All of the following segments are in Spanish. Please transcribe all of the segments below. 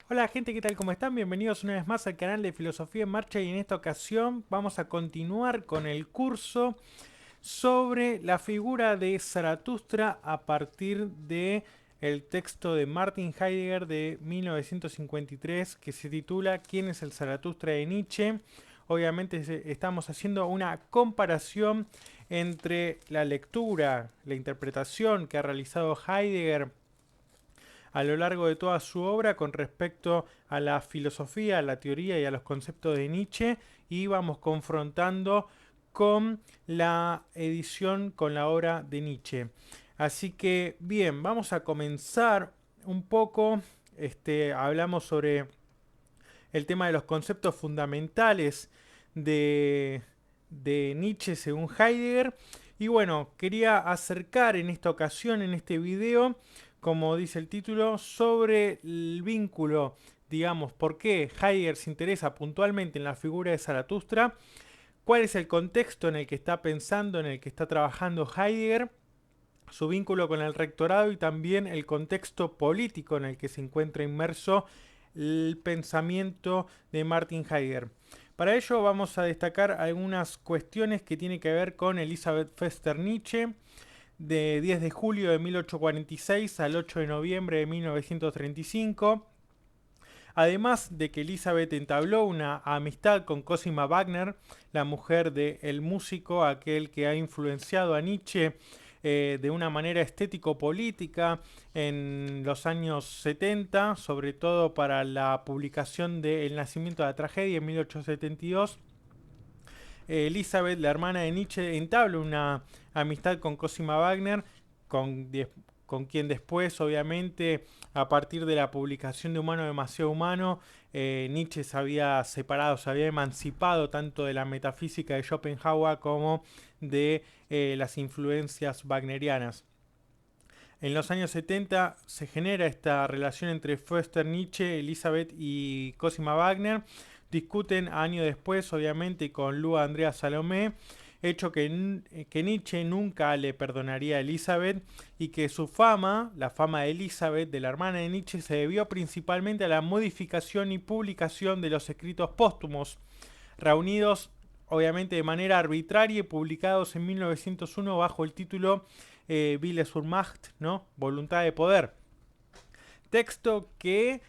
Hola gente, ¿qué tal? ¿Cómo están? Bienvenidos una vez más al canal de Filosofía en Marcha y en esta ocasión vamos a continuar con el curso sobre la figura de Zaratustra a partir de el texto de Martin Heidegger de 1953 que se titula ¿Quién es el Zaratustra de Nietzsche? Obviamente estamos haciendo una comparación entre la lectura, la interpretación que ha realizado Heidegger a lo largo de toda su obra con respecto a la filosofía, a la teoría y a los conceptos de Nietzsche, y vamos confrontando con la edición con la obra de Nietzsche. Así que bien, vamos a comenzar un poco. Hablamos sobre el tema de los conceptos fundamentales de, de Nietzsche según Heidegger. Y bueno, quería acercar en esta ocasión, en este video, como dice el título, sobre el vínculo, digamos, por qué Heidegger se interesa puntualmente en la figura de Zaratustra, cuál es el contexto en el que está pensando, en el que está trabajando Heidegger, su vínculo con el rectorado y también el contexto político en el que se encuentra inmerso el pensamiento de Martin Heidegger. Para ello vamos a destacar algunas cuestiones que tienen que ver con Elisabeth Pfister Nietzsche, de 10 de julio de 1846 al 8 de noviembre de 1935. Además de que Elizabeth entabló una amistad con Cosima Wagner, la mujer del músico, aquel que ha influenciado a Nietzsche de una manera estético-política en los años 70, sobre todo para la publicación de El nacimiento de la tragedia en 1872. Elizabeth, la hermana de Nietzsche, entabla una amistad con Cosima Wagner, con, con quien después, obviamente, a partir de la publicación de Humano demasiado humano, Nietzsche se había separado, se había emancipado tanto de la metafísica de Schopenhauer como de las influencias wagnerianas. En los años 70 se genera esta relación entre Foster Nietzsche, Elizabeth y Cosima Wagner. Discuten años después, obviamente, con Lua Andrea Salomé, hecho que Nietzsche nunca le perdonaría a Elizabeth y que su fama, la fama de Elizabeth, de la hermana de Nietzsche, se debió principalmente a la modificación y publicación de los escritos póstumos, reunidos obviamente de manera arbitraria y publicados en 1901 bajo el título Wille zur Macht, ¿no? Voluntad de poder. Texto que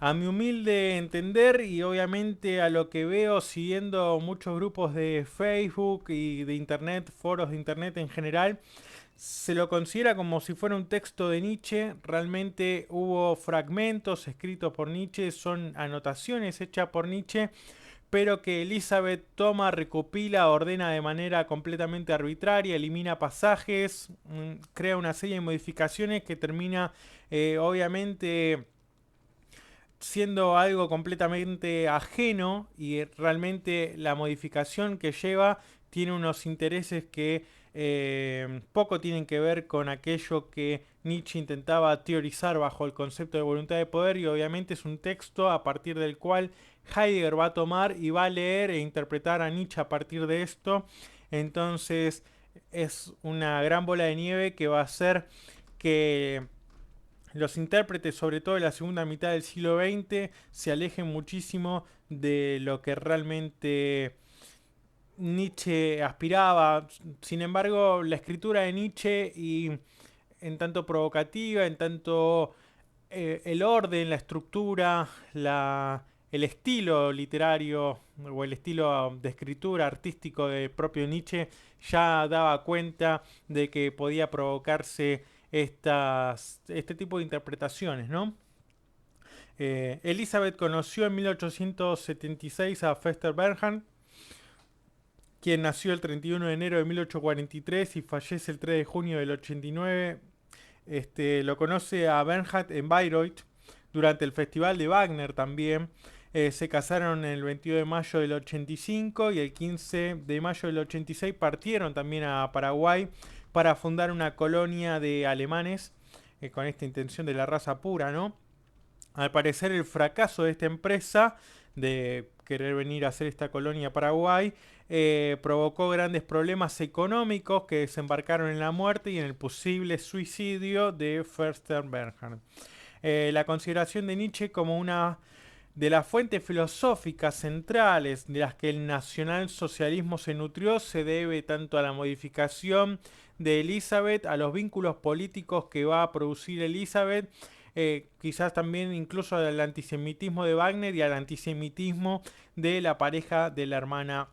a mi humilde entender y obviamente a lo que veo siguiendo muchos grupos de Facebook y de internet, foros de internet en general, se lo considera como si fuera un texto de Nietzsche. Realmente hubo fragmentos escritos por Nietzsche, son anotaciones hechas por Nietzsche, pero que Elizabeth toma, recopila, ordena de manera completamente arbitraria, elimina pasajes, crea una serie de modificaciones que termina obviamente siendo algo completamente ajeno, y realmente la modificación que lleva tiene unos intereses que poco tienen que ver con aquello que Nietzsche intentaba teorizar bajo el concepto de voluntad de poder, y obviamente es un texto a partir del cual Heidegger va a tomar y va a leer e interpretar a Nietzsche a partir de esto. Entonces es una gran bola de nieve que va a hacer que los intérpretes, sobre todo de la segunda mitad del siglo XX, se alejen muchísimo de lo que realmente Nietzsche aspiraba. Sin embargo, la escritura de Nietzsche, y en tanto provocativa, en tanto el orden, la estructura, el estilo literario o el estilo de escritura artístico del propio Nietzsche, ya daba cuenta de que podía provocarse este tipo de interpretaciones, ¿no? Elizabeth conoció en 1876 a Fester Bernhard, quien nació el 31 de enero de 1843 y fallece el 3 de junio del 89. Lo conoce a Bernhard en Bayreuth durante el Festival de Wagner también. Se casaron el 22 de mayo del 85 y el 15 de mayo del 86 partieron también a Paraguay para fundar una colonia de alemanes con esta intención de la raza pura, ¿no? Al parecer el fracaso de esta empresa de querer venir a hacer esta colonia a Paraguay provocó grandes problemas económicos que desembarcaron en la muerte y en el posible suicidio de Förster Bernhard. La consideración de Nietzsche como una de las fuentes filosóficas centrales de las que el nacionalsocialismo se nutrió se debe tanto a la modificación de Elizabeth, a los vínculos políticos que va a producir Elizabeth, quizás también incluso al antisemitismo de Wagner y al antisemitismo de la pareja de la hermana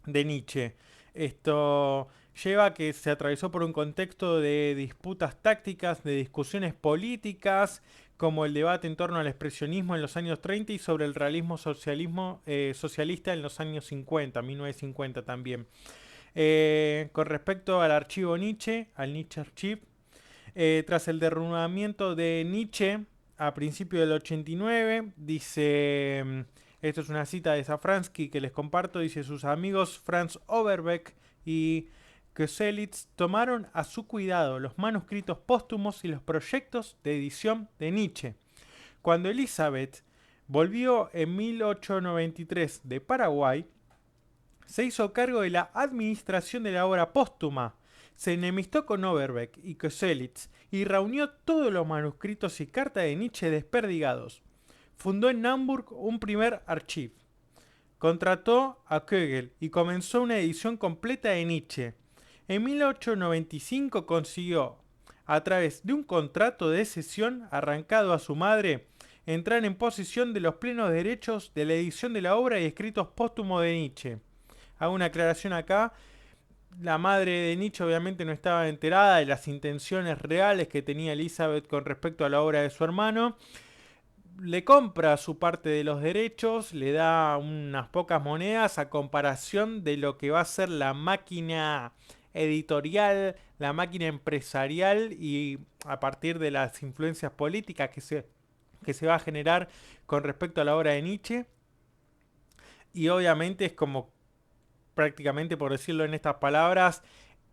de Nietzsche. Esto lleva a que se atravesó por un contexto de disputas tácticas, de discusiones políticas, como el debate en torno al expresionismo en los años 30 y sobre el realismo socialista en los años 50, 1950 también. Con respecto al archivo Nietzsche, al Nietzsche Archive, tras el derrumbamiento de Nietzsche a principios del 89, dice, esto es una cita de Safransky que les comparto, dice, sus amigos Franz Overbeck y Köselitz tomaron a su cuidado los manuscritos póstumos y los proyectos de edición de Nietzsche. Cuando Elizabeth volvió en 1893 de Paraguay, se hizo cargo de la administración de la obra póstuma. Se enemistó con Overbeck y Köselitz y reunió todos los manuscritos y cartas de Nietzsche desperdigados. Fundó en Hamburg un primer archivo. Contrató a Kögel y comenzó una edición completa de Nietzsche. En 1895 consiguió, a través de un contrato de cesión arrancado a su madre, entrar en posesión de los plenos derechos de la edición de la obra y escritos póstumos de Nietzsche. Hago una aclaración acá. La madre de Nietzsche obviamente no estaba enterada de las intenciones reales que tenía Elizabeth con respecto a la obra de su hermano. Le compra su parte de los derechos, le da unas pocas monedas a comparación de lo que va a ser la máquina editorial, la máquina empresarial y a partir de las influencias políticas que se va a generar con respecto a la obra de Nietzsche. Y obviamente es como prácticamente, por decirlo en estas palabras,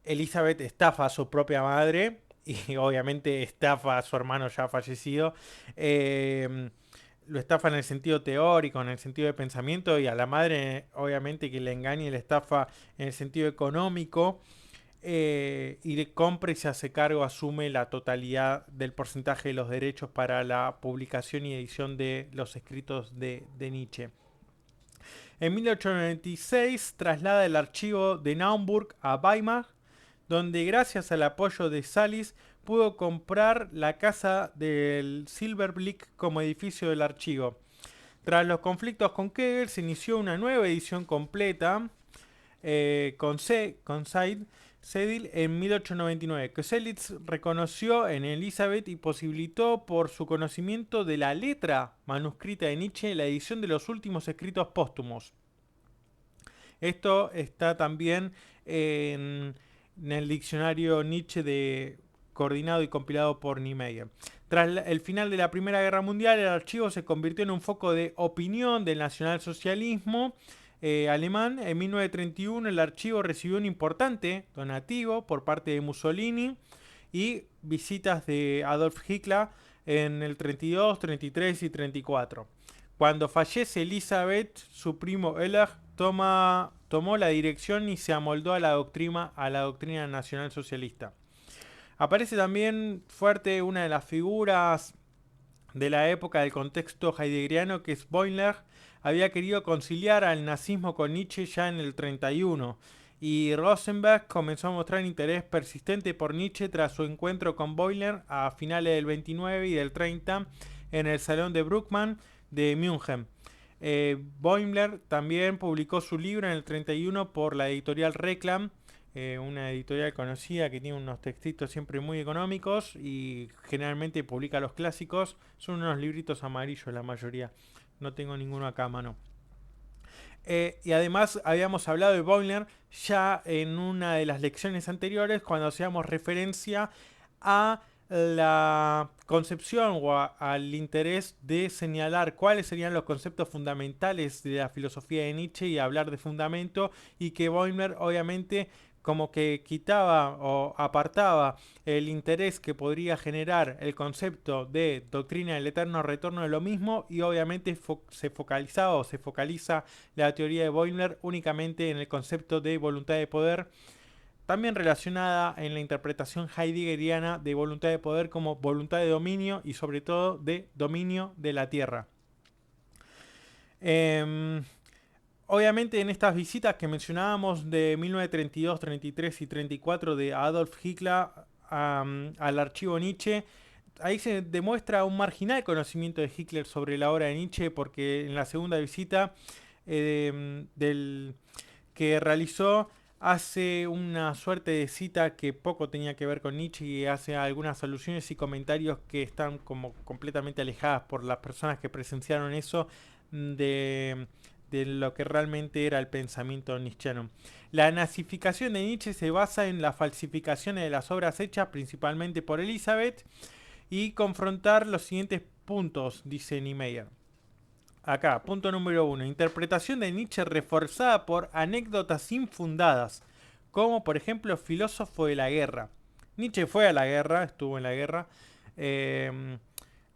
Elizabeth estafa a su propia madre y obviamente estafa a su hermano ya fallecido. Lo estafa en el sentido teórico, en el sentido de pensamiento, y a la madre obviamente que le engaña y le estafa en el sentido económico. Y le compra y se hace cargo, asume la totalidad del porcentaje de los derechos para la publicación y edición de los escritos de Nietzsche. En 1896 traslada el archivo de Naumburg a Weimar, donde gracias al apoyo de Salis pudo comprar la casa del Silberblick como edificio del archivo. Tras los conflictos con Kegel se inició una nueva edición completa con Said Sedil en 1899. Köselitz reconoció en Elizabeth y posibilitó por su conocimiento de la letra manuscrita de Nietzsche la edición de los últimos escritos póstumos. Esto está también en el diccionario Nietzsche coordinado y compilado por Niemeyer. Tras el final de la Primera Guerra Mundial, el archivo se convirtió en un foco de opinión del nacionalsocialismo alemán. En 1931 el archivo recibió un importante donativo por parte de Mussolini y visitas de Adolf Hitler en el 32, 33 y 34. Cuando fallece Elizabeth, su primo Elach tomó la dirección y se amoldó a la doctrina nacionalsocialista. Aparece también fuerte una de las figuras de la época del contexto heideggeriano, que es Boimler. Había querido conciliar al nazismo con Nietzsche ya en el 31, y Rosenberg comenzó a mostrar interés persistente por Nietzsche tras su encuentro con Boimler a finales del 29 y del 30 en el Salón de Bruckmann de München. Boimler también publicó su libro en el 31 por la editorial Reclam, una editorial conocida que tiene unos textitos siempre muy económicos y generalmente publica los clásicos. Son unos libritos amarillos la mayoría, no tengo ninguno acá a mano. Y además habíamos hablado de Boimler ya en una de las lecciones anteriores cuando hacíamos referencia a la concepción o al interés de señalar cuáles serían los conceptos fundamentales de la filosofía de Nietzsche y hablar de fundamento, y que Boimler obviamente como que quitaba o apartaba el interés que podría generar el concepto de doctrina del eterno retorno de lo mismo, y obviamente se focalizaba o se focaliza la teoría de Boimler únicamente en el concepto de voluntad de poder, también relacionada en la interpretación heideggeriana de voluntad de poder como voluntad de dominio y sobre todo de dominio de la tierra. Obviamente en estas visitas que mencionábamos de 1932, 33 y 34 de Adolf Hitler al archivo Nietzsche, ahí se demuestra un marginal conocimiento de Hitler sobre la obra de Nietzsche, porque en la segunda visita que realizó hace una suerte de cita que poco tenía que ver con Nietzsche y hace algunas alusiones y comentarios que están como completamente alejadas por las personas que presenciaron eso de, de lo que realmente era el pensamiento nietzscheano. La nazificación de Nietzsche se basa en la falsificación de las obras hechas principalmente por Elizabeth y confrontar los siguientes puntos, dice Niemeyer. Acá, punto número 1. Interpretación de Nietzsche reforzada por anécdotas infundadas, como por ejemplo filósofo de la guerra. Nietzsche fue a la guerra, estuvo en la guerra.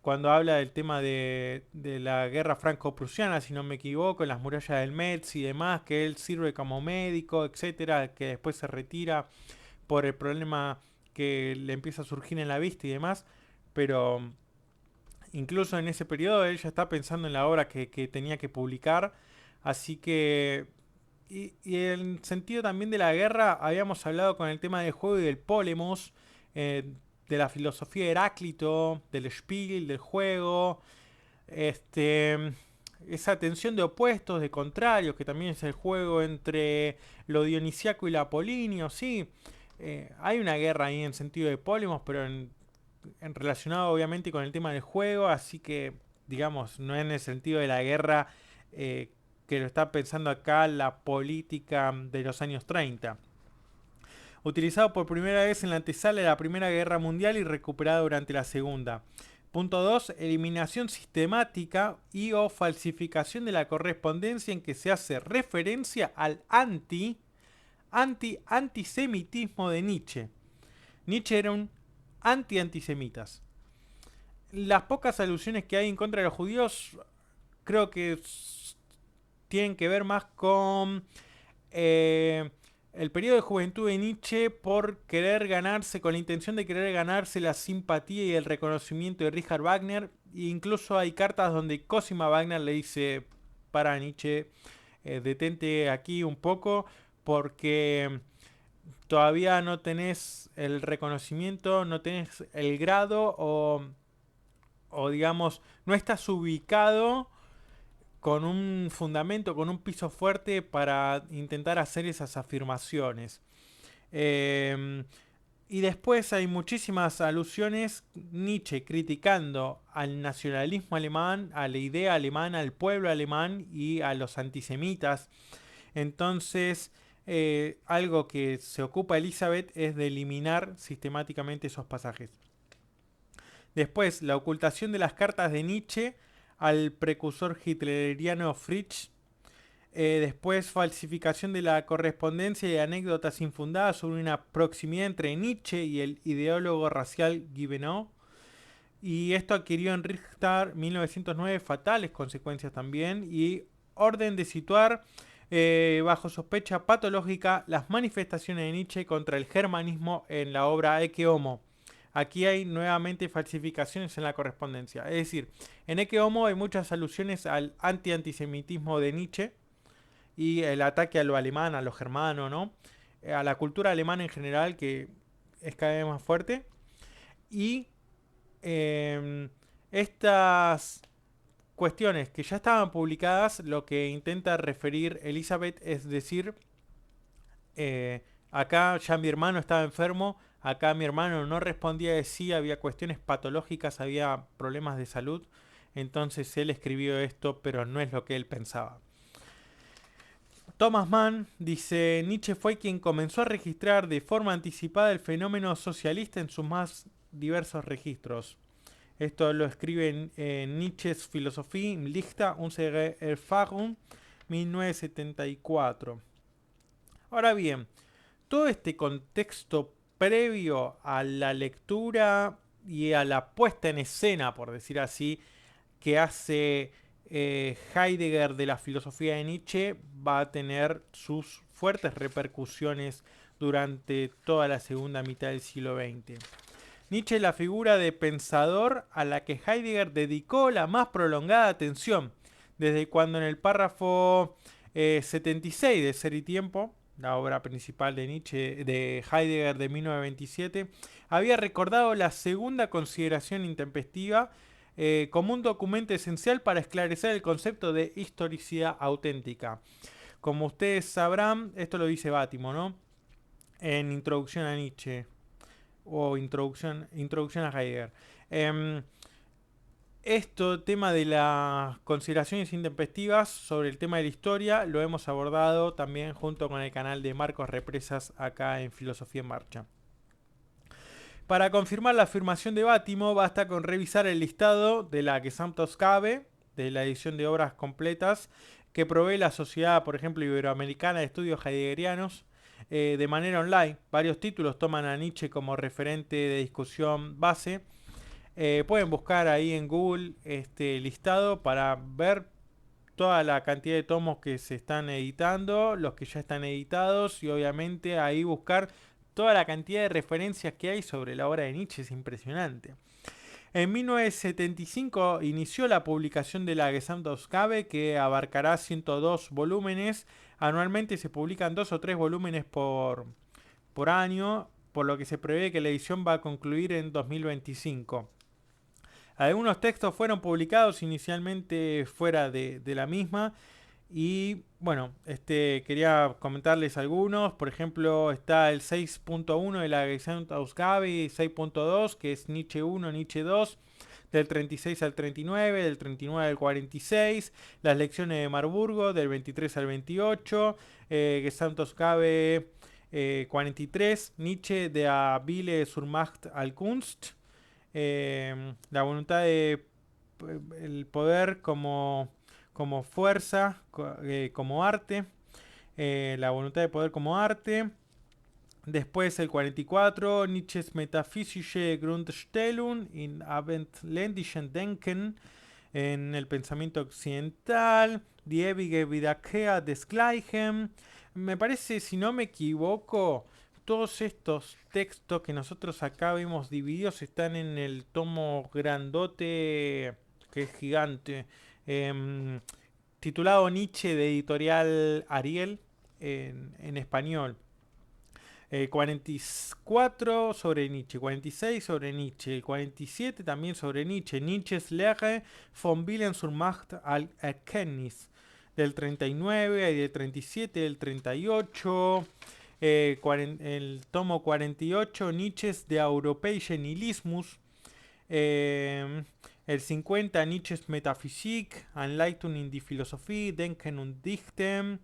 Cuando habla del tema de la guerra franco-prusiana, si no me equivoco, en las murallas del Metz y demás, que él sirve como médico, etcétera, que después se retira por el problema que le empieza a surgir en la vista y demás. Pero incluso en ese periodo él ya está pensando en la obra que tenía que publicar. Así que... Y en sentido también de la guerra, habíamos hablado con el tema del juego y del polemos, de la filosofía de Heráclito, del Spiel, del juego, esa tensión de opuestos, de contrarios, que también es el juego entre lo dionisiaco y lo apolíneo, sí. Hay una guerra ahí en sentido de polemos, pero en relacionado obviamente con el tema del juego, así que digamos, no en el sentido de la guerra que lo está pensando acá la política de los años 30. Utilizado por primera vez en la antesala de la Primera Guerra Mundial y recuperado durante la Segunda. Punto 2. Eliminación sistemática y o falsificación de la correspondencia en que se hace referencia al antisemitismo de Nietzsche. Nietzsche era un antisemitas. Las pocas alusiones que hay en contra de los judíos creo que tienen que ver más con el periodo de juventud de Nietzsche por querer ganarse, con la intención de querer ganarse la simpatía y el reconocimiento de Richard Wagner. E incluso hay cartas donde Cosima Wagner le dice para Nietzsche, detente aquí un poco porque todavía no tenés el reconocimiento, no tenés el grado o digamos, no estás ubicado con un fundamento, con un piso fuerte para intentar hacer esas afirmaciones. Eh, y después hay muchísimas alusiones, Nietzsche criticando al nacionalismo alemán, a la idea alemana, al pueblo alemán y a los antisemitas. Entonces, algo que se ocupa Elizabeth es de eliminar sistemáticamente esos pasajes. Después, la ocultación de las cartas de Nietzsche al precursor hitleriano Fritsch. Después, falsificación de la correspondencia y anécdotas infundadas sobre una proximidad entre Nietzsche y el ideólogo racial Guillebeau. Y esto adquirió en Richter 1909 fatales consecuencias también. Y orden de situar bajo sospecha patológica las manifestaciones de Nietzsche contra el germanismo en la obra Ecce Homo. Aquí hay nuevamente falsificaciones en la correspondencia. Es decir, en Ecce Homo hay muchas alusiones al antisemitismo de Nietzsche y el ataque a lo alemán, a lo germano, ¿no? A la cultura alemana en general, que es cada vez más fuerte. Y estas cuestiones que ya estaban publicadas, lo que intenta referir Elizabeth es decir, acá ya mi hermano estaba enfermo, acá mi hermano no respondía de sí, había cuestiones patológicas, había problemas de salud, entonces él escribió esto, pero no es lo que él pensaba. Thomas Mann dice, Nietzsche fue quien comenzó a registrar de forma anticipada el fenómeno socialista en sus más diversos registros. Esto lo escribe en Nietzsches Philosophie im Lichte unserer Erfahrung, 1974. Ahora bien, todo este contexto previo a la lectura y a la puesta en escena, por decir así, que hace Heidegger de la filosofía de Nietzsche, va a tener sus fuertes repercusiones durante toda la segunda mitad del siglo XX. Nietzsche es la figura de pensador a la que Heidegger dedicó la más prolongada atención, desde cuando en el párrafo 76 de Ser y Tiempo, la obra principal de Nietzsche, de Heidegger de 1927, había recordado la segunda consideración intempestiva como un documento esencial para esclarecer el concepto de historicidad auténtica. Como ustedes sabrán, esto lo dice Bátimo, ¿no? En Introducción a Nietzsche o Introducción a Heidegger. Esto, tema de las consideraciones intempestivas sobre el tema de la historia, lo hemos abordado también junto con el canal de Marcos Represas acá en Filosofía en Marcha. Para confirmar la afirmación de Bátimo, basta con revisar el listado de la Gesamtausgabe, de la edición de obras completas, que provee la Sociedad, por ejemplo, Iberoamericana de Estudios Heideggerianos, de manera online. Varios títulos toman a Nietzsche como referente de discusión base. Pueden buscar ahí en Google este listado para ver toda la cantidad de tomos que se están editando, los que ya están editados, y obviamente ahí buscar toda la cantidad de referencias que hay sobre la obra de Nietzsche. Es impresionante. En 1975 inició la publicación de la Gesamtausgabe, que abarcará 102 volúmenes. Anualmente se publican 2 o 3 volúmenes por año, por lo que se prevé que la edición va a concluir en 2025. Algunos textos fueron publicados inicialmente fuera de la misma. Y bueno, quería comentarles algunos. Por ejemplo, está el 6.1 de la Gesamtausgabe, 6.2, que es Nietzsche 1, Nietzsche 2, del 36 al 39, del 39 al 46, las lecciones de Marburgo, del 23 al 28, Gesamtausgabe 43, Nietzsche de a Wille zur Macht al Kunst, la voluntad de el poder como fuerza, como arte, la voluntad de poder como arte. Después el 44, Nietzsches metaphysische Grundstellung in abendländischen Denken, en el pensamiento occidental, Die ewige Wiederkehr des Gleichen. Me parece, si no me equivoco, todos estos textos que nosotros acá vemos divididos están en el tomo grandote, que es gigante, titulado Nietzsche, de editorial Ariel, en español. 44 sobre Nietzsche, 46 sobre Nietzsche, el 47 también sobre Nietzsche, Nietzsches Lehre von Willen zur Macht al Erkenntnis, del 39, y del 37, del 38, el tomo 48, Nietzsches de Europäischen Nihilismus, el 50, Nietzsches Metaphysik, Anleitung in die Philosophie, Denken und Dichten.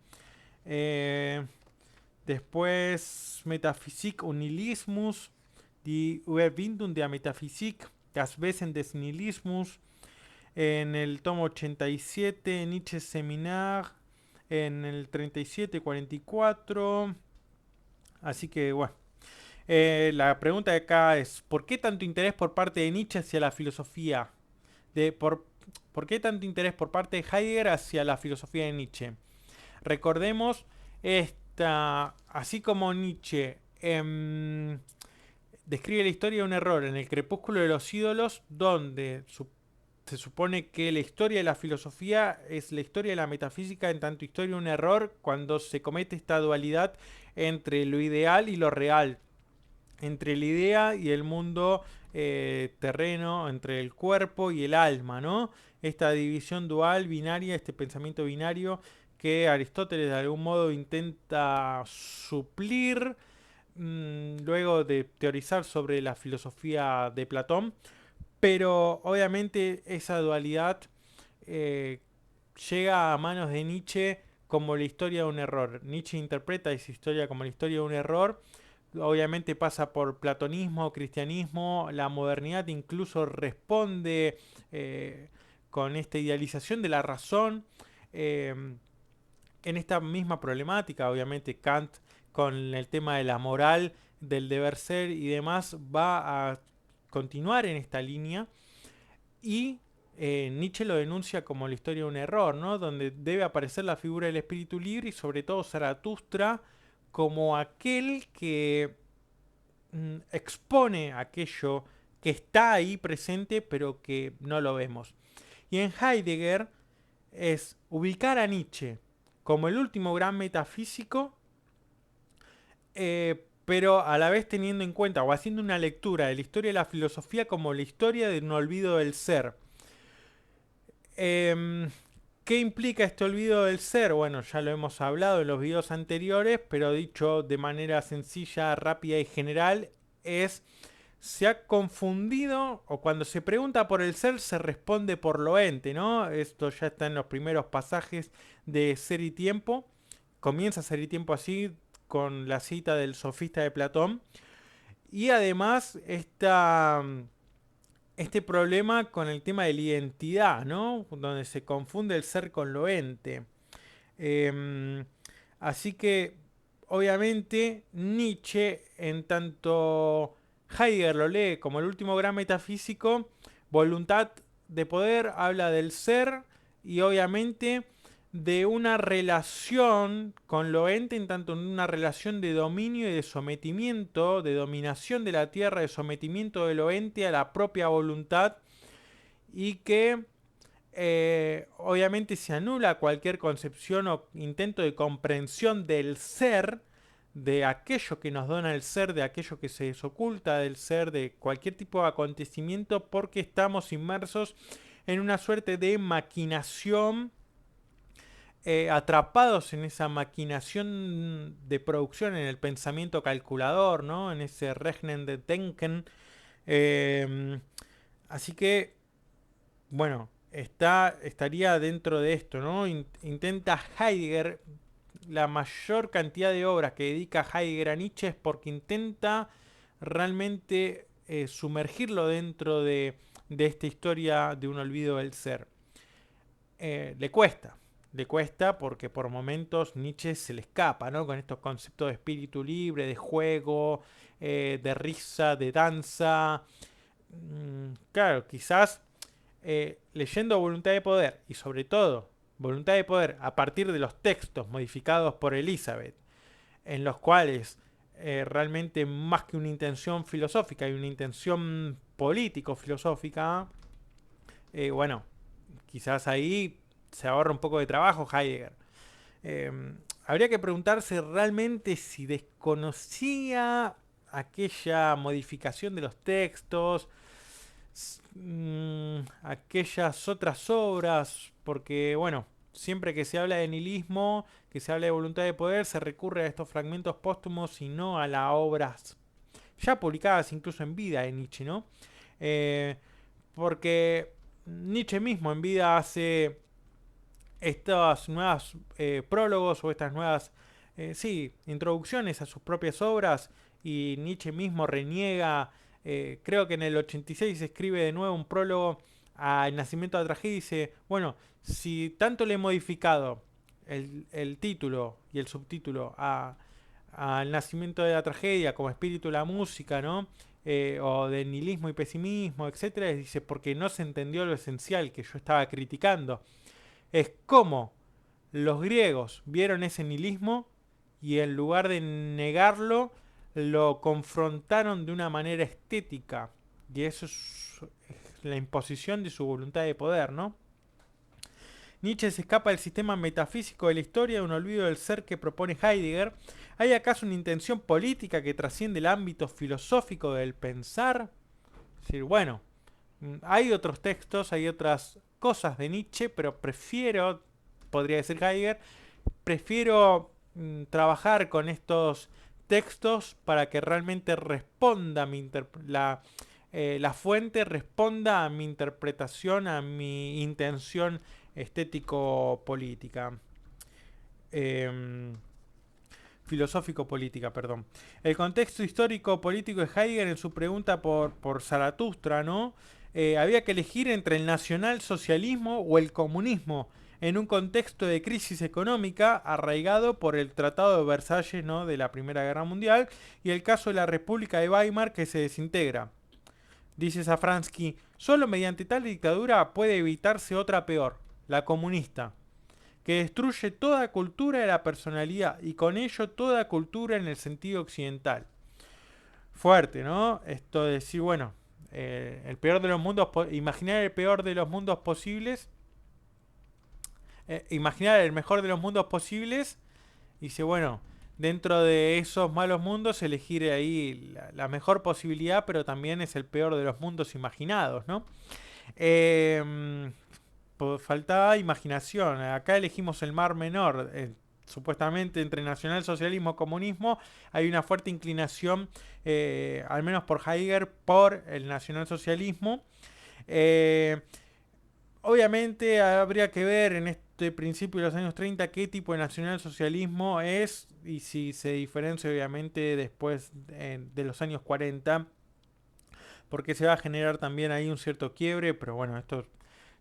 Después Metaphysik und Nihilismus, die Überwindung der Metaphysik, das Wesen des Nihilismus. En el tomo 87, Nietzsche Seminar, en el 37-44. Así que bueno. La pregunta de acá es, ¿por qué tanto interés por parte de Nietzsche hacia la filosofía? ¿Por qué tanto interés por parte de Heidegger hacia la filosofía de Nietzsche? Recordemos, así como Nietzsche describe la historia de un error en el crepúsculo de los ídolos, donde se supone que la historia de la filosofía es la historia de la metafísica, en tanto historia de un error, cuando se comete esta dualidad entre lo ideal y lo real, entre la idea y el mundo terreno, entre el cuerpo y el alma, ¿no? Esta división dual, binaria, este pensamiento binario que Aristóteles de algún modo intenta suplir luego de teorizar sobre la filosofía de Platón, pero obviamente esa dualidad llega a manos de Nietzsche como la historia de un error. Nietzsche interpreta esa historia como la historia de un error. Obviamente pasa por platonismo, cristianismo, la modernidad incluso responde con esta idealización de la razón. En esta misma problemática, obviamente Kant, con el tema de la moral, del deber ser y demás, va a continuar en esta línea, y Nietzsche lo denuncia como la historia de un error, ¿no? Donde debe aparecer la figura del espíritu libre y sobre todo Zaratustra como aquel que expone aquello que está ahí presente pero que no lo vemos. Y en Heidegger es ubicar a Nietzsche como el último gran metafísico, pero a la vez teniendo en cuenta o haciendo una lectura de la historia de la filosofía como la historia de un olvido del ser. ¿Qué implica este olvido del ser? Bueno, ya lo hemos hablado en los videos anteriores, pero dicho de manera sencilla, rápida y general, se ha confundido, o cuando se pregunta por el ser, se responde por lo ente, ¿no? Esto ya está en los primeros pasajes de Ser y Tiempo. Comienza Ser y Tiempo así, con la cita del sofista de Platón. Y además, este problema con el tema de la identidad, ¿no? Donde se confunde el ser con lo ente. Así que, obviamente, Nietzsche, en tanto Heidegger lo lee como el último gran metafísico, voluntad de poder habla del ser y obviamente de una relación con lo ente, en tanto en una relación de dominio y de sometimiento, de dominación de la tierra, de sometimiento de lo ente a la propia voluntad, y que obviamente se anula cualquier concepción o intento de comprensión del ser, de aquello que nos dona el ser, de aquello que se desoculta del ser, de cualquier tipo de acontecimiento, porque estamos inmersos en una suerte de maquinación, atrapados en esa maquinación de producción, en el pensamiento calculador, ¿no? En ese Rechnen de Denken. Así que, bueno, estaría dentro de esto, ¿no? Intenta Heidegger, la mayor cantidad de obras que dedica Heidegger a Nietzsche es porque intenta realmente sumergirlo dentro de esta historia de un olvido del ser. Le cuesta porque por momentos Nietzsche se le escapa, ¿no? Con estos conceptos de espíritu libre, de juego, de risa, de danza. Claro, quizás leyendo Voluntad de Poder y sobre todo Voluntad de Poder a partir de los textos modificados por Elizabeth, en los cuales realmente más que una intención filosófica hay una intención político-filosófica, bueno, quizás ahí se ahorra un poco de trabajo Heidegger. Eh, Habría que preguntarse realmente si desconocía aquella modificación de los textos, aquellas otras obras, porque bueno, siempre que se habla de nihilismo, que se habla de voluntad de poder, se recurre a estos fragmentos póstumos y no a las obras ya publicadas incluso en vida de Nietzsche, ¿no? Porque Nietzsche mismo en vida hace estas nuevas prólogos o estas nuevas introducciones a sus propias obras, y Nietzsche mismo reniega, creo que en el 86 escribe de nuevo un prólogo al nacimiento de la tragedia y dice, bueno, si tanto le he modificado el título y el subtítulo al nacimiento de la tragedia como espíritu de la música, ¿no? O de nihilismo y pesimismo, etcétera, dice, porque no se entendió lo esencial que yo estaba criticando. Es como los griegos vieron ese nihilismo y en lugar de negarlo, lo confrontaron de una manera estética. Y eso es la imposición de su voluntad de poder, ¿no? Nietzsche se escapa del sistema metafísico de la historia, de un olvido del ser que propone Heidegger. ¿Hay acaso una intención política que trasciende el ámbito filosófico del pensar? Es decir, bueno, hay otros textos, hay otras cosas de Nietzsche, pero prefiero, podría decir Heidegger, prefiero trabajar con estos textos para que realmente responda la fuente responda a mi interpretación, a mi intención estético-política. Filosófico-política, perdón. El contexto histórico-político de Heidegger en su pregunta por Zaratustra, ¿no? Había que elegir entre el nacionalsocialismo o el comunismo en un contexto de crisis económica arraigado por el Tratado de Versalles, ¿no? De la Primera Guerra Mundial, y el caso de la República de Weimar que se desintegra. Dice Safransky, solo mediante tal dictadura puede evitarse otra peor, la comunista, que destruye toda cultura de la personalidad y con ello toda cultura en el sentido occidental. Fuerte, ¿no? Esto de decir, bueno, el peor de los mundos, imaginar el peor de los mundos posibles, imaginar el mejor de los mundos posibles, y dice, bueno, dentro de esos malos mundos elegir ahí la mejor posibilidad, pero también es el peor de los mundos imaginados, ¿no? Faltaba imaginación. Acá elegimos el mar menor. Supuestamente entre nacionalsocialismo y comunismo hay una fuerte inclinación, al menos por Heidegger, por el nacionalsocialismo. Eh, Obviamente habría que ver en este principio de los años 30 qué tipo de nacionalsocialismo es y si se diferencia obviamente después de los años 40, porque se va a generar también ahí un cierto quiebre, pero bueno, esto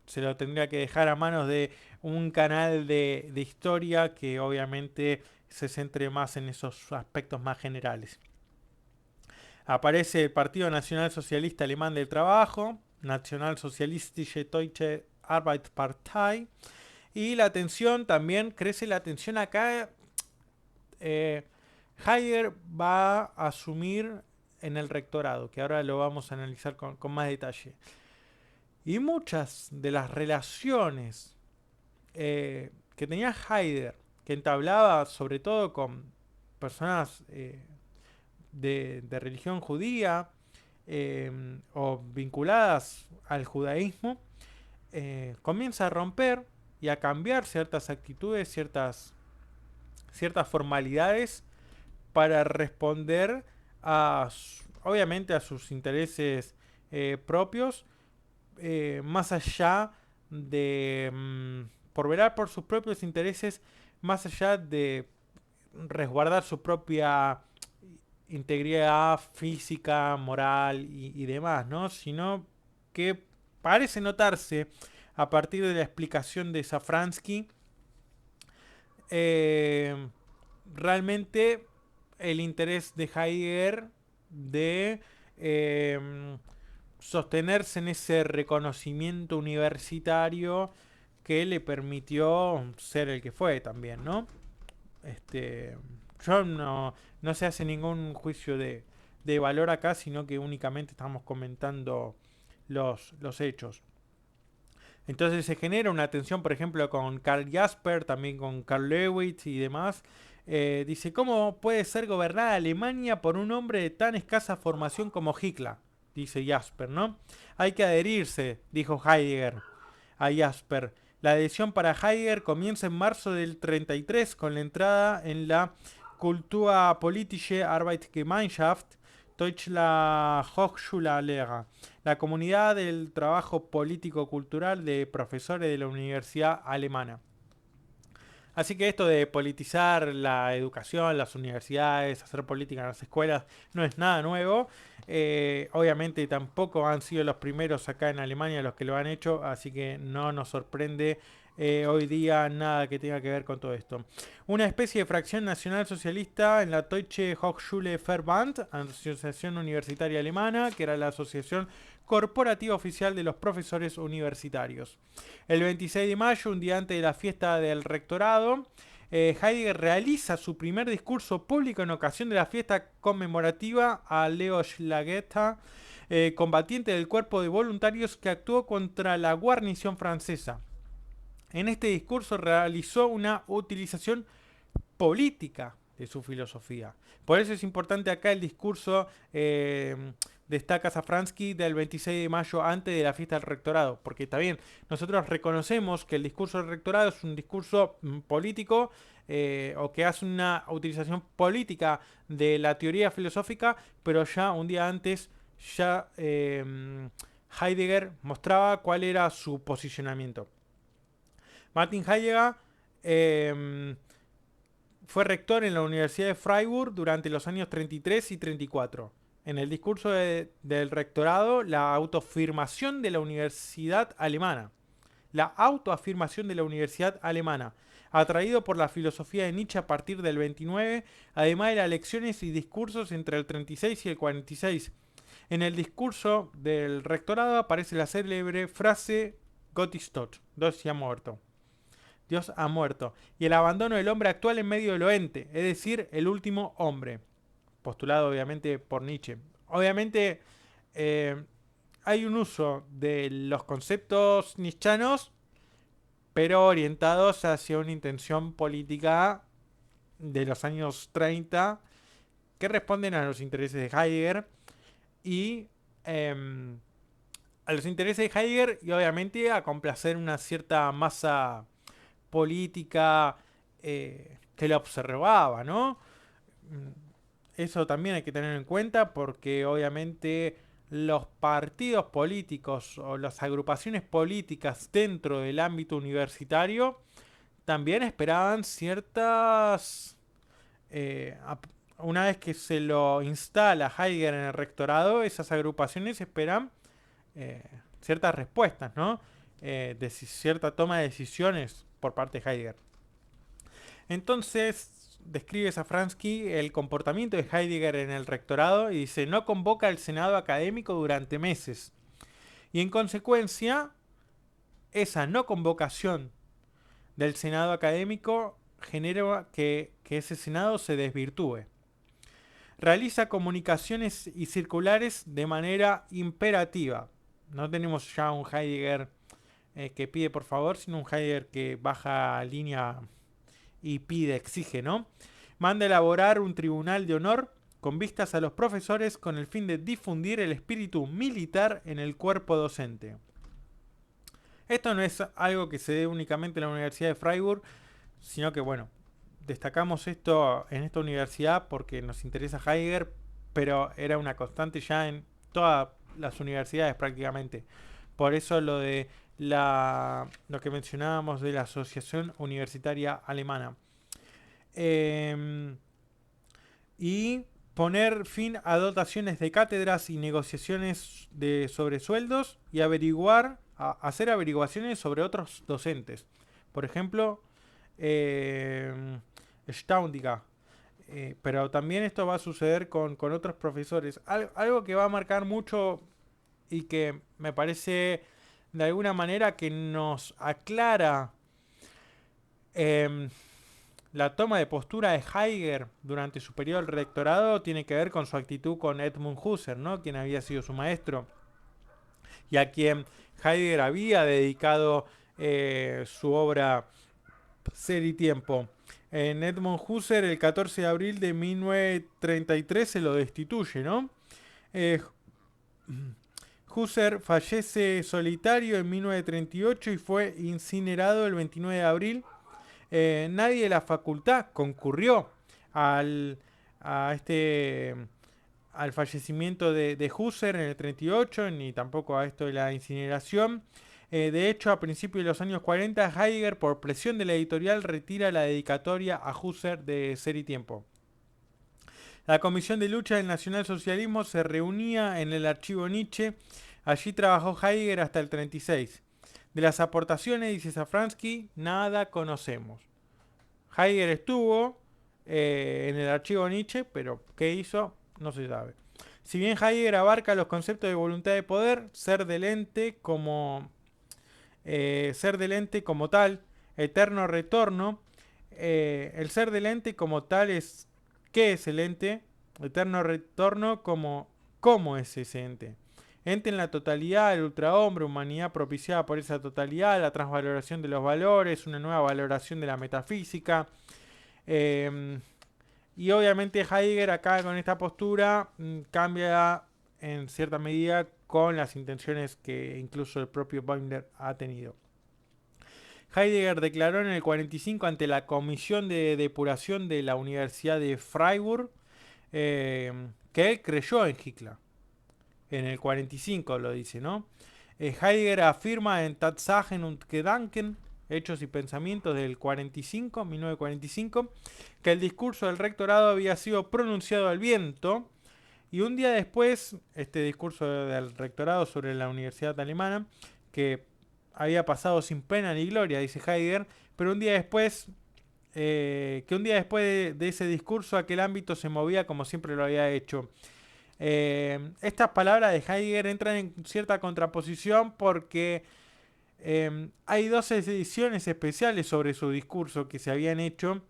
se lo tendría que dejar a manos de un canal de historia que obviamente se centre más en esos aspectos más generales. Aparece el Partido Nacional Socialista Alemán del Trabajo, Nationalsozialistische Deutsche Arbeitspartei, y la tensión también, crece la tensión acá. Heidegger va a asumir en el rectorado, que ahora lo vamos a analizar con más detalle. Y muchas de las relaciones que tenía Heidegger, que entablaba sobre todo con personas de religión judía o vinculadas al judaísmo, comienza a romper y a cambiar ciertas actitudes, ciertas formalidades para responder obviamente a sus intereses propios, más allá de por velar por sus propios intereses, más allá de resguardar su propia integridad física, moral y demás, ¿no? Sino que parece notarse a partir de la explicación de Safransky, realmente el interés de Heidegger de sostenerse en ese reconocimiento universitario que le permitió ser el que fue también, ¿no? Yo no se hace ningún juicio de valor acá, sino que únicamente estamos comentando los hechos. Entonces se genera una tensión, por ejemplo, con Karl Jasper, también con Karl Lewitz y demás. Dice, ¿cómo puede ser gobernada Alemania por un hombre de tan escasa formación como Hitler? Dice Jasper, ¿no? Hay que adherirse, dijo Heidegger a Jasper. La adhesión para Heidegger comienza en marzo del 33 con la entrada en la Kulturpolitische Arbeitsgemeinschaft Deutsche Hochschullehrer, la comunidad del trabajo político-cultural de profesores de la Universidad Alemana. Así que esto de politizar la educación, las universidades, hacer política en las escuelas, no es nada nuevo. Obviamente tampoco han sido los primeros acá en Alemania los que lo han hecho, así que no nos sorprende hoy día nada que tenga que ver con todo esto. Una especie de fracción nacional socialista en la Deutsche Hochschulverband, Asociación Universitaria Alemana, que era la asociación corporativa oficial de los profesores universitarios. El 26 de mayo, un día antes de la fiesta del rectorado, Heidegger realiza su primer discurso público en ocasión de la fiesta conmemorativa a Leo Schlagetter, combatiente del cuerpo de voluntarios que actuó contra la guarnición francesa. En este discurso realizó una utilización política de su filosofía. Por eso es importante acá el discurso, destaca Safransky, del 26 de mayo antes de la fiesta del rectorado, porque está bien, nosotros reconocemos que el discurso del rectorado es un discurso político, o que hace una utilización política de la teoría filosófica, pero ya un día antes ya Heidegger mostraba cuál era su posicionamiento. Martin Heidegger fue rector en la Universidad de Freiburg durante los años 33 y 34. En el discurso del rectorado, la autoafirmación de la universidad alemana. La autoafirmación de la universidad alemana, atraído por la filosofía de Nietzsche a partir del 29, además de las lecciones y discursos entre el 36 y el 46. En el discurso del rectorado aparece la célebre frase Gott ist tot, Dios se ha muerto. Dios ha muerto. Y el abandono del hombre actual en medio de lo ente, es decir, el último hombre. Postulado obviamente por Nietzsche. Obviamente eh, hay un uso de los conceptos nietzschianos, pero orientados hacia una intención política de los años 30 que responden a los intereses de Heidegger y a los intereses de Heidegger y obviamente a complacer una cierta masa política que lo observaba, ¿no? Eso también hay que tener en cuenta porque obviamente los partidos políticos o las agrupaciones políticas dentro del ámbito universitario también esperaban ciertas... eh, una vez que se lo instala Heidegger en el rectorado, esas agrupaciones esperan eh, ciertas respuestas, ¿no? Cierta toma de decisiones por parte de Heidegger. Entonces, describe Safransky el comportamiento de Heidegger en el rectorado y dice, no convoca al Senado académico durante meses. Y en consecuencia, esa no convocación del Senado académico genera que ese Senado se desvirtúe. Realiza comunicaciones y circulares de manera imperativa. No tenemos ya un Heidegger que pide por favor, sino un Heidegger que baja línea y pide, exige, ¿no? Manda elaborar un tribunal de honor con vistas a los profesores con el fin de difundir el espíritu militar en el cuerpo docente. Esto no es algo que se dé únicamente en la Universidad de Freiburg, sino que, bueno, destacamos esto en esta universidad porque nos interesa Heidegger, pero era una constante ya en todas las universidades prácticamente. Por eso lo que mencionábamos de la Asociación Universitaria Alemana. Y poner fin a dotaciones de cátedras y negociaciones de sobresueldos y hacer averiguaciones sobre otros docentes. Por ejemplo, Staundiga. Pero también esto va a suceder con otros profesores. Algo que va a marcar mucho y que me parece de alguna manera que nos aclara la toma de postura de Heidegger durante su periodo del rectorado tiene que ver con su actitud con Edmund Husserl, ¿no? Quien había sido su maestro y a quien Heidegger había dedicado su obra Ser y Tiempo. En Edmund Husserl el 14 de abril de 1933 se lo destituye, ¿no? Husserl fallece solitario en 1938 y fue incinerado el 29 de abril. Nadie de la facultad concurrió al, a este, al fallecimiento de Husserl en el 38, ni tampoco a esto de la incineración. De hecho, a principios de los años 40, Heidegger, por presión de la editorial, retira la dedicatoria a Husserl de Ser y Tiempo. La Comisión de Lucha del Nacionalsocialismo se reunía en el archivo Nietzsche. Allí trabajó Heidegger hasta el 36. De las aportaciones, dice Safransky, nada conocemos. Heidegger estuvo en el archivo Nietzsche, pero ¿qué hizo? No se sabe. Si bien Heidegger abarca los conceptos de voluntad de poder, ser del ente como tal, eterno retorno, el ser del ente como tal es ¿qué es el ente? Eterno retorno como ¿cómo es ese ente? Ente en la totalidad, el ultrahombre, humanidad propiciada por esa totalidad, la transvaloración de los valores, una nueva valoración de la metafísica. Y obviamente Heidegger acá con esta postura cambia en cierta medida con las intenciones que incluso el propio Boimler ha tenido. Heidegger declaró en el 45 ante la Comisión de Depuración de la Universidad de Freiburg que él creyó en Hitler. En el 45 lo dice, ¿no? Heidegger afirma en Tatsachen und Gedanken, Hechos y Pensamientos del 1945, que el discurso del rectorado había sido pronunciado al viento. Y un día después, este discurso del rectorado sobre la Universidad Alemana, que había pasado sin pena ni gloria, dice Heidegger, pero un día después, de ese discurso, aquel ámbito se movía como siempre lo había hecho. Estas palabras de Heidegger entran en cierta contraposición porque Hay dos ediciones especiales sobre su discurso que se habían hecho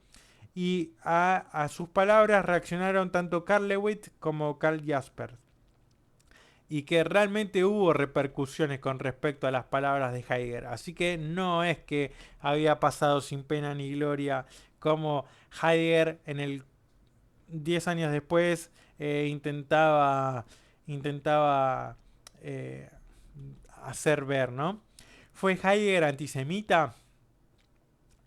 y a sus palabras reaccionaron tanto Carl Lewitt como Karl Jaspers. Y que realmente hubo repercusiones con respecto a las palabras de Heidegger. Así que no es que había pasado sin pena ni gloria como Heidegger en el 10 años después intentaba eh, hacer ver, ¿no? ¿Fue Heidegger antisemita?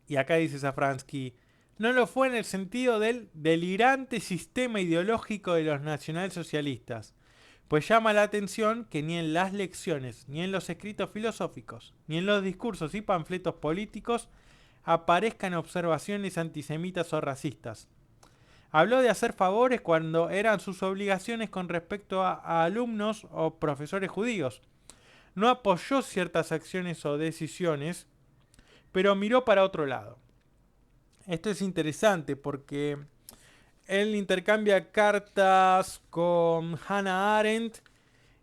Y acá dice Safransky, no lo fue en el sentido del delirante sistema ideológico de los nacionalsocialistas, pues llama la atención que ni en las lecciones, ni en los escritos filosóficos, ni en los discursos y panfletos políticos aparezcan observaciones antisemitas o racistas. Habló de hacer favores cuando eran sus obligaciones con respecto a alumnos o profesores judíos. No apoyó ciertas acciones o decisiones, pero miró para otro lado. Esto es interesante porque él intercambia cartas con Hannah Arendt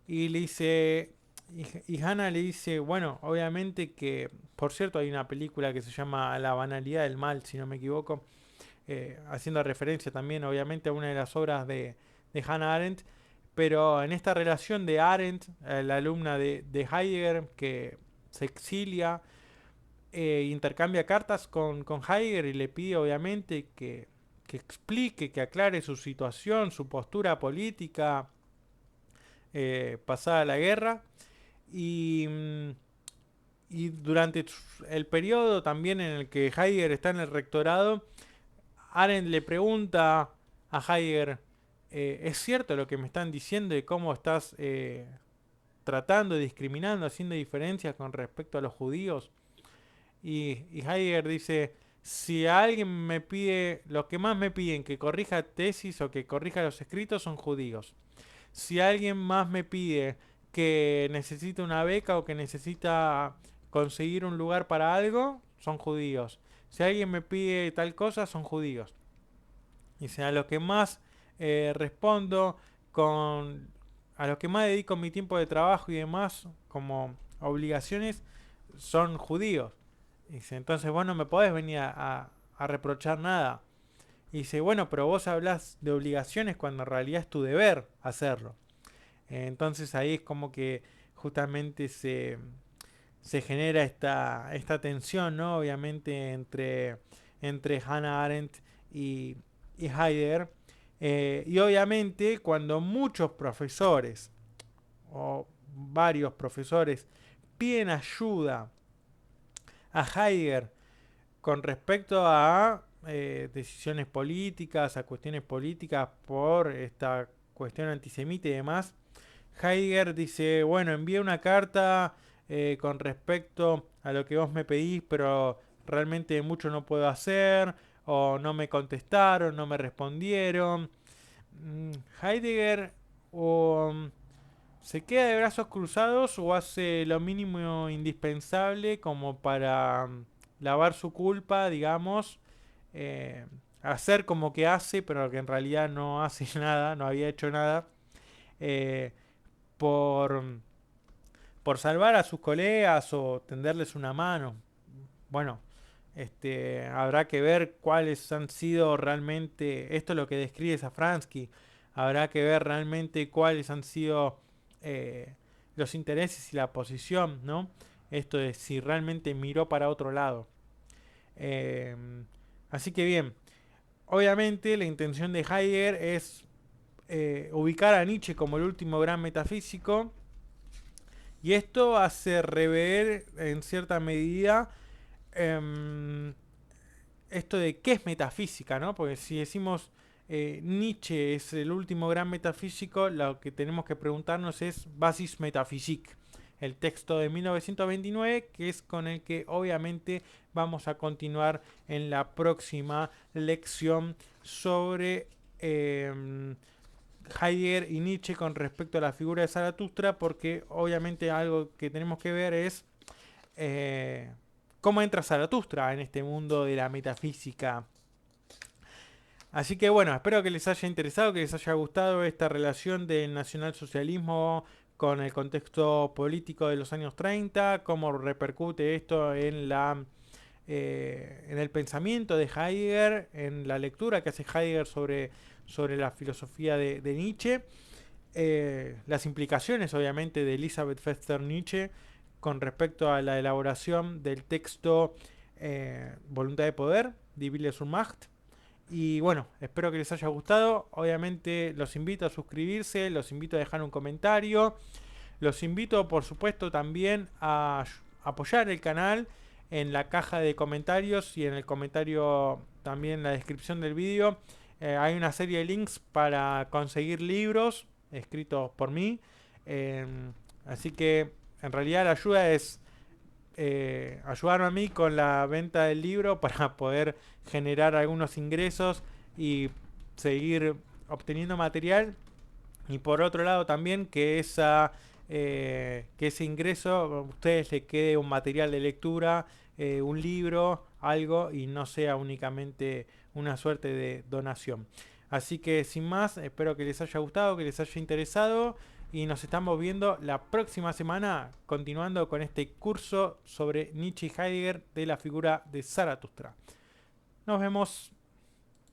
y le dice, y Hannah le dice, bueno, obviamente que, por cierto, hay una película que se llama La banalidad del mal, si no me equivoco, haciendo referencia también, obviamente, a una de las obras de Hannah Arendt, pero en esta relación de Arendt, la alumna de Heidegger, que se exilia, intercambia cartas con Heidegger y le pide, obviamente, que explique, que aclare su situación, su postura política pasada la guerra. Y, y durante el periodo también en el que Heidegger está en el rectorado, Arendt le pregunta a Heidegger, ¿es cierto lo que me están diciendo de cómo estás tratando, discriminando, haciendo diferencias con respecto a los judíos? Y Heidegger dice, si alguien me pide, lo que más me piden que corrija tesis o que corrija los escritos son judíos. Si alguien más me pide que necesita una beca o que necesita conseguir un lugar para algo, son judíos. Si alguien me pide tal cosa, son judíos. Dice, a lo que más respondo con... A lo que más dedico mi tiempo de trabajo y demás, como obligaciones, son judíos. Dice, entonces vos no me podés venir a reprochar nada. Y dice, bueno, pero vos hablas de obligaciones cuando en realidad es tu deber hacerlo. Entonces ahí es como que justamente se genera esta tensión, ¿no? Obviamente entre Hannah Arendt y Heidegger. Y obviamente cuando muchos profesores o varios profesores piden ayuda a Heidegger con respecto a decisiones políticas, a cuestiones políticas por esta cuestión antisemita y demás, Heidegger dice, bueno, envié una carta con respecto a lo que vos me pedís, pero realmente mucho no puedo hacer, o no me contestaron, no me respondieron. Heidegger o se queda de brazos cruzados o hace lo mínimo indispensable como para lavar su culpa, digamos, hacer como que hace, pero que en realidad no hace nada, no había hecho nada, eh, por, por salvar a sus colegas o tenderles una mano. Bueno, habrá que ver cuáles han sido realmente, esto es lo que describe Safransky, habrá que ver realmente cuáles han sido eh, los intereses y la posición, ¿no? Esto de si realmente miró para otro lado. Eh, Así que bien, obviamente la intención de Heidegger es ubicar a Nietzsche como el último gran metafísico y esto hace rever en cierta medida eh, esto de qué es metafísica, ¿no? Porque si decimos Nietzsche es el último gran metafísico, lo que tenemos que preguntarnos es Basis Métaphysique, el texto de 1929, que es con el que obviamente vamos a continuar en la próxima lección sobre Heidegger y Nietzsche con respecto a la figura de Zaratustra, porque obviamente algo que tenemos que ver es cómo entra Zaratustra en este mundo de la metafísica. Así que bueno, espero que les haya interesado, que les haya gustado esta relación del nacionalsocialismo con el contexto político de los años 30, cómo repercute esto en el pensamiento de Heidegger, en la lectura que hace Heidegger sobre la filosofía de Nietzsche, las implicaciones obviamente de Elizabeth Pfeffer Nietzsche con respecto a la elaboración del texto Voluntad de Poder, Die Wille zur Macht. Y bueno, espero que les haya gustado. Obviamente los invito a suscribirse, los invito a dejar un comentario. Los invito por supuesto también a apoyar el canal en la caja de comentarios y en el comentario también en la descripción del vídeo. Hay una serie de links para conseguir libros escritos por mí. Así que en realidad la ayuda es ayudarme a mí con la venta del libro para poder generar algunos ingresos y seguir obteniendo material, y por otro lado también que que ese ingreso a ustedes les quede un material de lectura, un libro, algo, y no sea únicamente una suerte de donación. Así que sin más, espero que les haya gustado, que les haya interesado, y nos estamos viendo la próxima semana continuando con este curso sobre Nietzsche y Heidegger de la figura de Zaratustra. Nos vemos.